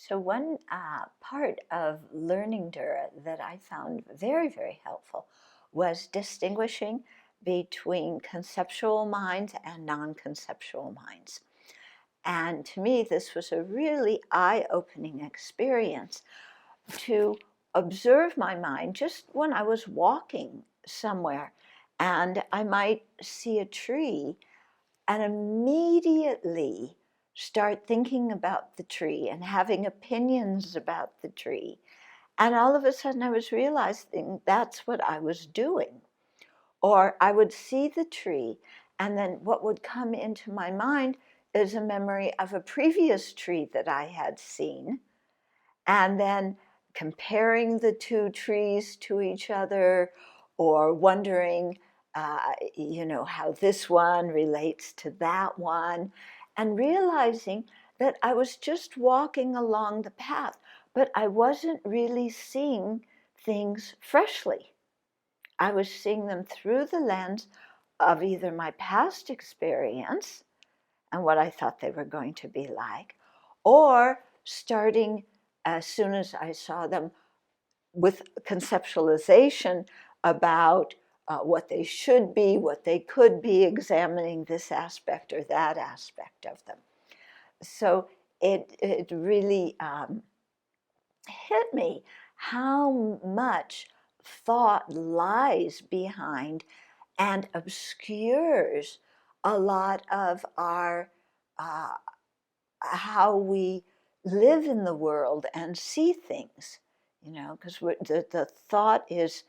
So one part of learning Dura that I found very, very helpful was distinguishing between conceptual minds and non-conceptual minds. And to me, this was a really eye-opening experience to observe my mind just when I was walking somewhere and I might see a tree and immediately start thinking about the tree and having opinions about the tree. And all of a sudden, I was realizing that's what I was doing. Or I would see the tree, and then what would come into my mind is a memory of a previous tree that I had seen, and then comparing the two trees to each other, or wondering, how this one relates to that one, and realizing that I was just walking along the path, but I wasn't really seeing things freshly. I was seeing them through the lens of either my past experience and what I thought they were going to be like, or starting as soon as I saw them with conceptualization about what they should be, what they could be, examining this aspect or that aspect of them. So it really hit me how much thought lies behind and obscures a lot of our how we live in the world and see things, because the thought is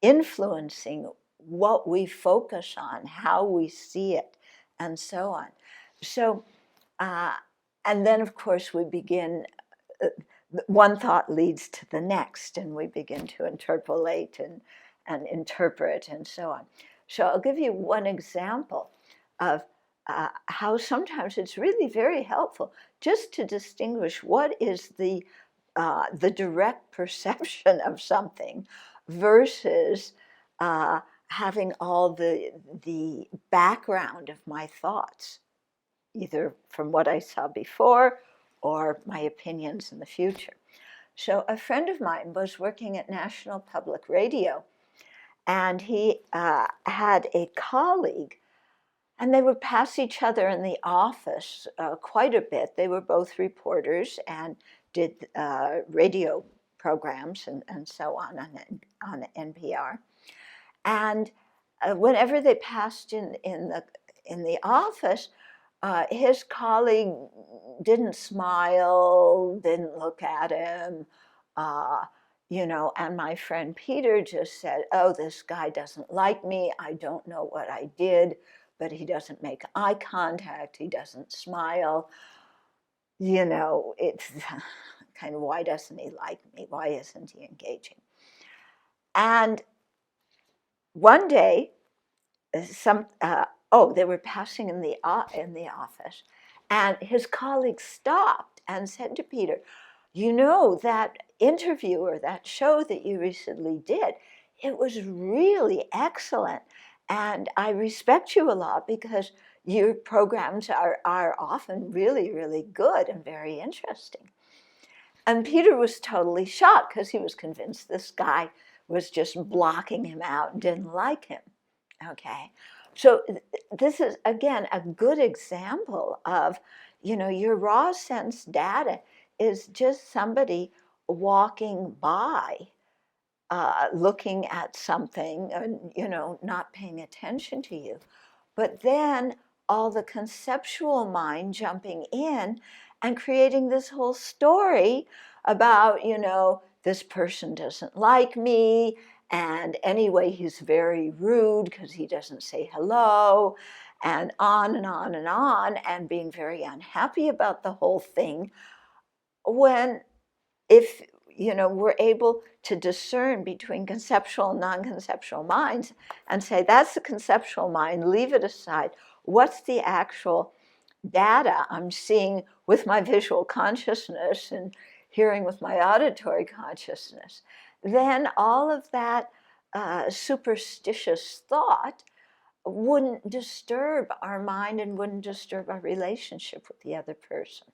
influencing what we focus on, how we see it, and so on. So, uh, and then of course we begin, one thought leads to the next, and we begin to interpolate and interpret and so on. So I'll give you one example of how sometimes it's really very helpful just to distinguish what is the direct perception of something versus having all the background of my thoughts, either from what I saw before or my opinions in the future. So a friend of mine was working at National Public Radio, and he had a colleague, and they would pass each other in the office quite a bit. They were both reporters and did radio programs and so on NPR. And whenever they passed in the office, his colleague didn't smile, didn't look at him, uh, and my friend Peter just said, "Oh, this guy doesn't like me. I don't know what I did, but he doesn't make eye contact. He doesn't smile. It's kind of, why doesn't he like me? Why isn't he engaging?" And one day, they were passing in the office, and his colleague stopped and said to Peter, that interview or that show that you recently did, it was really excellent, and I respect you a lot because your programs are often really, really good and very interesting." And Peter was totally shocked because he was convinced this guy was just blocking him out and didn't like him. Okay, so this is, again, a good example of, your raw sense data is just somebody walking by, looking at something and, not paying attention to you. But then all the conceptual mind jumping in and creating this whole story about, this person doesn't like me, and anyway, he's very rude because he doesn't say hello, and on and on and on, and being very unhappy about the whole thing. When, if we're able to discern between conceptual and non-conceptual minds and say, that's the conceptual mind, leave it aside. What's the actual data I'm seeing with my visual consciousness and hearing with my auditory consciousness? Then all of that superstitious thought wouldn't disturb our mind and wouldn't disturb our relationship with the other person.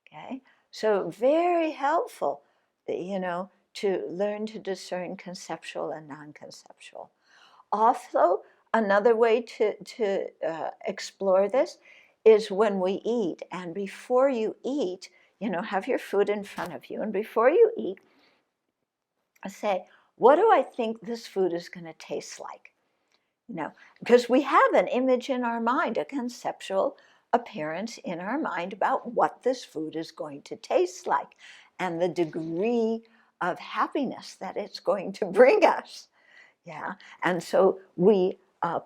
Okay, So very helpful, to learn to discern conceptual and non-conceptual. Also, another way to explore this is when we eat. And before you eat, have your food in front of you. And before you eat, say, what do I think this food is going to taste like? Because we have an image in our mind, a conceptual appearance in our mind about what this food is going to taste like and the degree of happiness that it's going to bring us. Yeah, and so we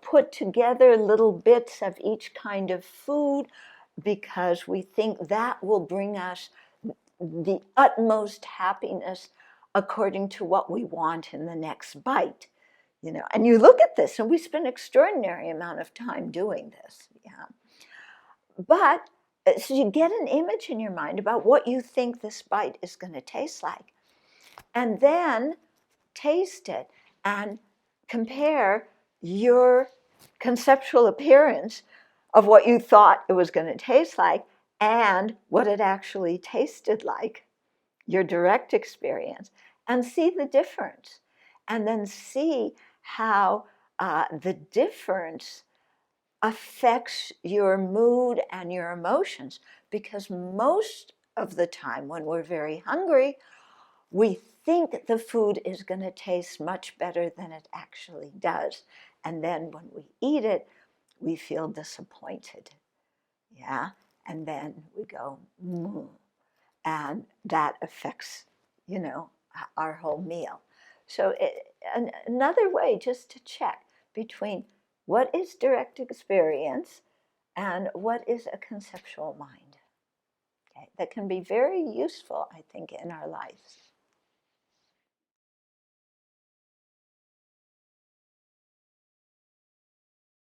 put together little bits of each kind of food because we think that will bring us the utmost happiness according to what we want in the next bite. And you look at this, and we spend an extraordinary amount of time doing this. Yeah, but so you get an image in your mind about what you think this bite is going to taste like, and then taste it and compare your conceptual appearance of what you thought it was going to taste like and what it actually tasted like, your direct experience, and see the difference. And then see how the difference affects your mood and your emotions. Because most of the time when we're very hungry, we think the food is going to taste much better than it actually does. And then when we eat it, we feel disappointed. Yeah. And then we go, and that affects, our whole meal. So another way just to check between what is direct experience and what is a conceptual mind. Okay? That can be very useful, I think, in our lives.